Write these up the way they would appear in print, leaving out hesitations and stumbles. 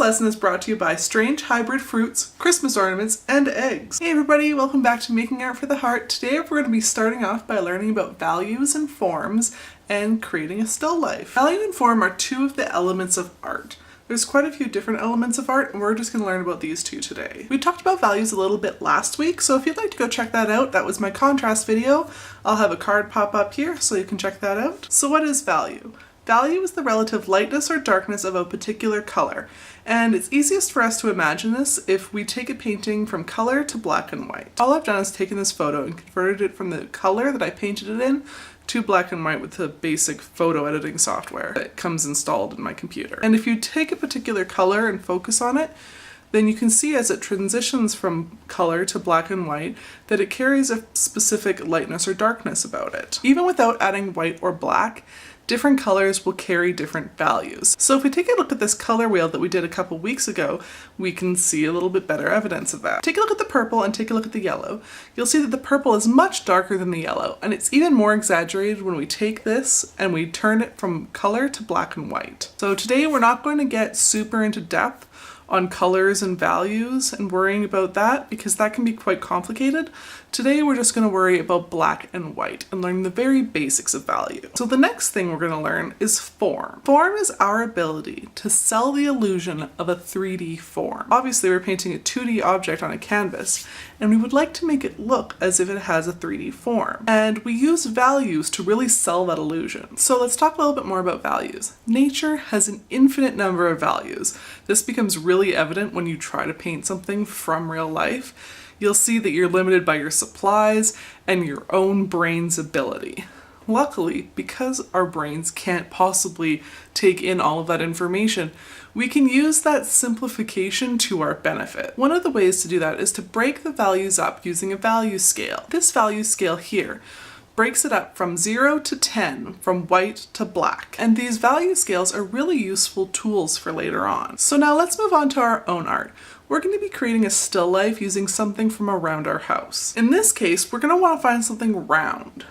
lesson is brought to you by strange hybrid fruits, Christmas ornaments, and eggs. Hey everybody, welcome back to Making Art for the Heart. Today we're going to be starting off by learning about values and forms and creating a still life. Value and form are two of the elements of art. There's quite a few different elements of art, and we're just going to learn about these two today. We talked about values a little bit last week, so if you'd like to go check that out, that was my contrast video. I'll have a card pop up here so you can check that out. So what is value? Value is the relative lightness or darkness of a particular color, and it's easiest for us to imagine this if we take a painting from color to black and white. All I've done is taken this photo and converted it from the color that I painted it in to black and white with the basic photo editing software that comes installed in my computer. And if you take a particular color and focus on it, then you can see as it transitions from color to black and white that it carries a specific lightness or darkness about it. Even without adding white or black, different colors will carry different values. So if we take a look at this color wheel that we did a couple weeks ago, we can see a little bit better evidence of that. Take a look at the purple and take a look at the yellow. You'll see that the purple is much darker than the yellow, and it's even more exaggerated when we take this and we turn it from color to black and white. So today we're not going to get super into depth on colors and values and worrying about that because that can be quite complicated. Today we're just going to worry about black and white and learn the very basics of value. So the next thing we're going to learn is form. Form is our ability to sell the illusion of a 3D form. Obviously we're painting a 2D object on a canvas and we would like to make it look as if it has a 3D form. And we use values to really sell that illusion. So let's talk a little bit more about values. Nature has an infinite number of values. This becomes really evident when you try to paint something from real life. You'll see that you're limited by your supplies and your own brain's ability. Luckily, because our brains can't possibly take in all of that information, we can use that simplification to our benefit. One of the ways to do that is to break the values up using a value scale. This value scale here breaks it up from 0 to 10, from white to black. And these value scales are really useful tools for later on. So now let's move on to our own art. We're going to be creating a still life using something from around our house. In this case, we're going to want to find something round.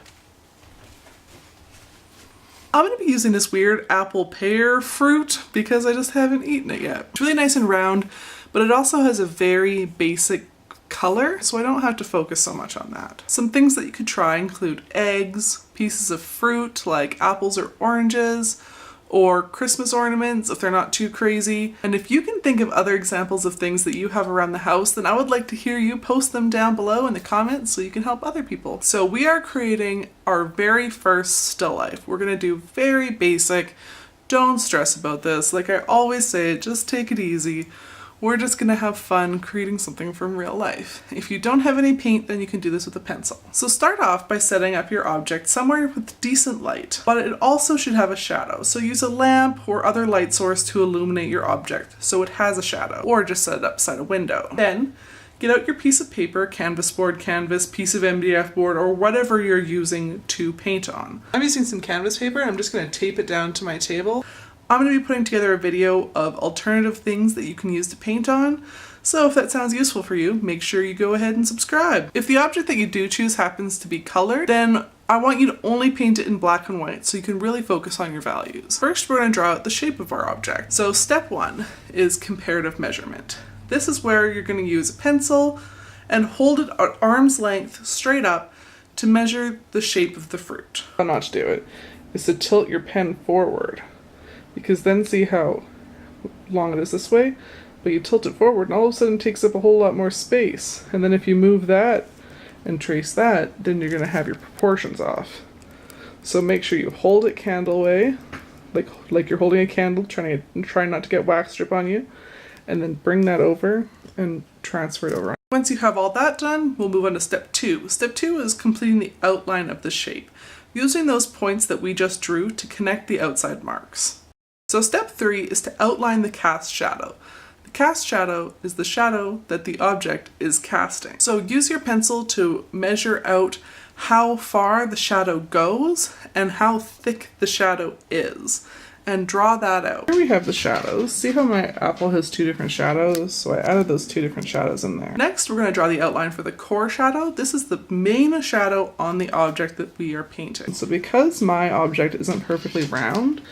I'm going to be using this weird apple pear fruit because I just haven't eaten it yet. It's really nice and round, but it also has a very basic color, so I don't have to focus so much on that. Some things that you could try include eggs, pieces of fruit like apples or oranges, or Christmas ornaments if they're not too crazy. And if you can think of other examples of things that you have around the house, then I would like to hear you post them down below in the comments so you can help other people. So we are creating our very first still life. We're gonna do very basic. Don't stress about this. Like I always say, just take it easy. We're just gonna have fun creating something from real life. If you don't have any paint, then you can do this with a pencil. So start off by setting up your object somewhere with decent light, but it also should have a shadow. So use a lamp or other light source to illuminate your object so it has a shadow, or just set it up beside a window. Then get out your piece of paper, canvas board, canvas, piece of MDF board, or whatever you're using to paint on. I'm using some canvas paper and I'm just gonna tape it down to my table. I'm going to be putting together a video of alternative things that you can use to paint on, so if that sounds useful for you, make sure you go ahead and subscribe. If the object that you do choose happens to be colored, then I want you to only paint it in black and white so you can really focus on your values. First, we're going to draw out the shape of our object. So step 1 is comparative measurement. This is where you're going to use a pencil and hold it at arm's length straight up to measure the shape of the fruit. How not to do it is to tilt your pen forward, because then see how long it is this way, but you tilt it forward and all of a sudden it takes up a whole lot more space. And then if you move that and trace that, then you're going to have your proportions off. So make sure you hold it candle way, like you're holding a candle, try not to get wax drip on you, and then bring that over and transfer it over. Once you have all that done, we'll move on to step 2. Step 2 is completing the outline of the shape, using those points that we just drew to connect the outside marks. So step 3 is to outline the cast shadow. The cast shadow is the shadow that the object is casting. So use your pencil to measure out how far the shadow goes and how thick the shadow is, and draw that out. Here we have the shadows. See how my apple has 2 different shadows? So I added those 2 different shadows in there. Next, we're going to draw the outline for the core shadow. This is the main shadow on the object that we are painting. So because my object isn't perfectly round,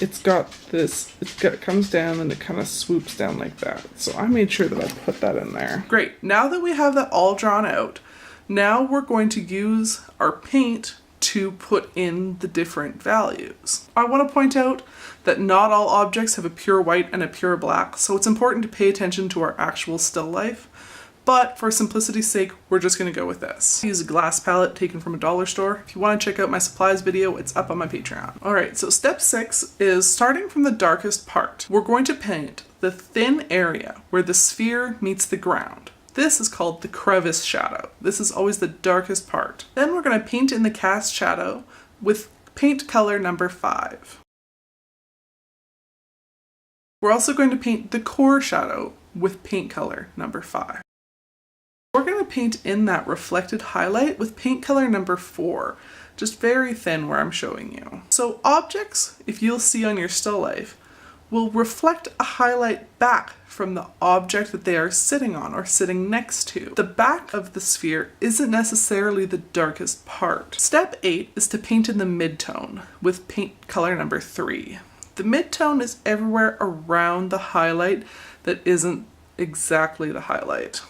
it's got this, it comes down and it kind of swoops down like that. So I made sure that I put that in there. Great, now that we have that all drawn out, now we're going to use our paint to put in the different values. I want to point out that not all objects have a pure white and a pure black, so it's important to pay attention to our actual still life. But for simplicity's sake, we're just going to go with this. I use a glass palette taken from a dollar store. If you want to check out my supplies video, it's up on my Patreon. Alright, so step 6 is starting from the darkest part. We're going to paint the thin area where the sphere meets the ground. This is called the crevice shadow. This is always the darkest part. Then we're going to paint in the cast shadow with paint color number 5. We're also going to paint the core shadow with paint color number 5. We're going to paint in that reflected highlight with paint color number 4, just very thin where I'm showing you. So objects, if you'll see on your still life, will reflect a highlight back from the object that they are sitting on or sitting next to. The back of the sphere isn't necessarily the darkest part. Step 8 is to paint in the midtone with paint color number 3. The midtone is everywhere around the highlight that isn't exactly the highlight.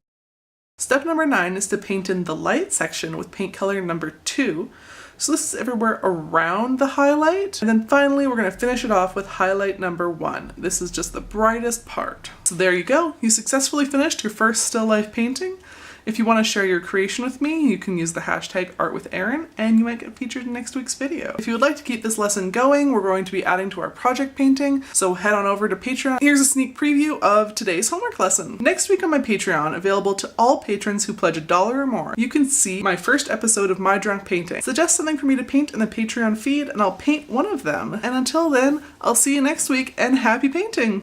Step number 9 is to paint in the light section with paint color number 2. So this is everywhere around the highlight. And then finally, we're going to finish it off with highlight number 1. This is just the brightest part. So there you go. You successfully finished your first still life painting. If you want to share your creation with me, you can use the hashtag #ArtWithErin and you might get featured in next week's video. If you would like to keep this lesson going, we're going to be adding to our project painting, so head on over to Patreon. Here's a sneak preview of today's homework lesson. Next week on my Patreon, available to all patrons who pledge $1 or more, you can see my first episode of My Drunk Painting. Suggest something for me to paint in the Patreon feed and I'll paint one of them. And until then, I'll see you next week and happy painting!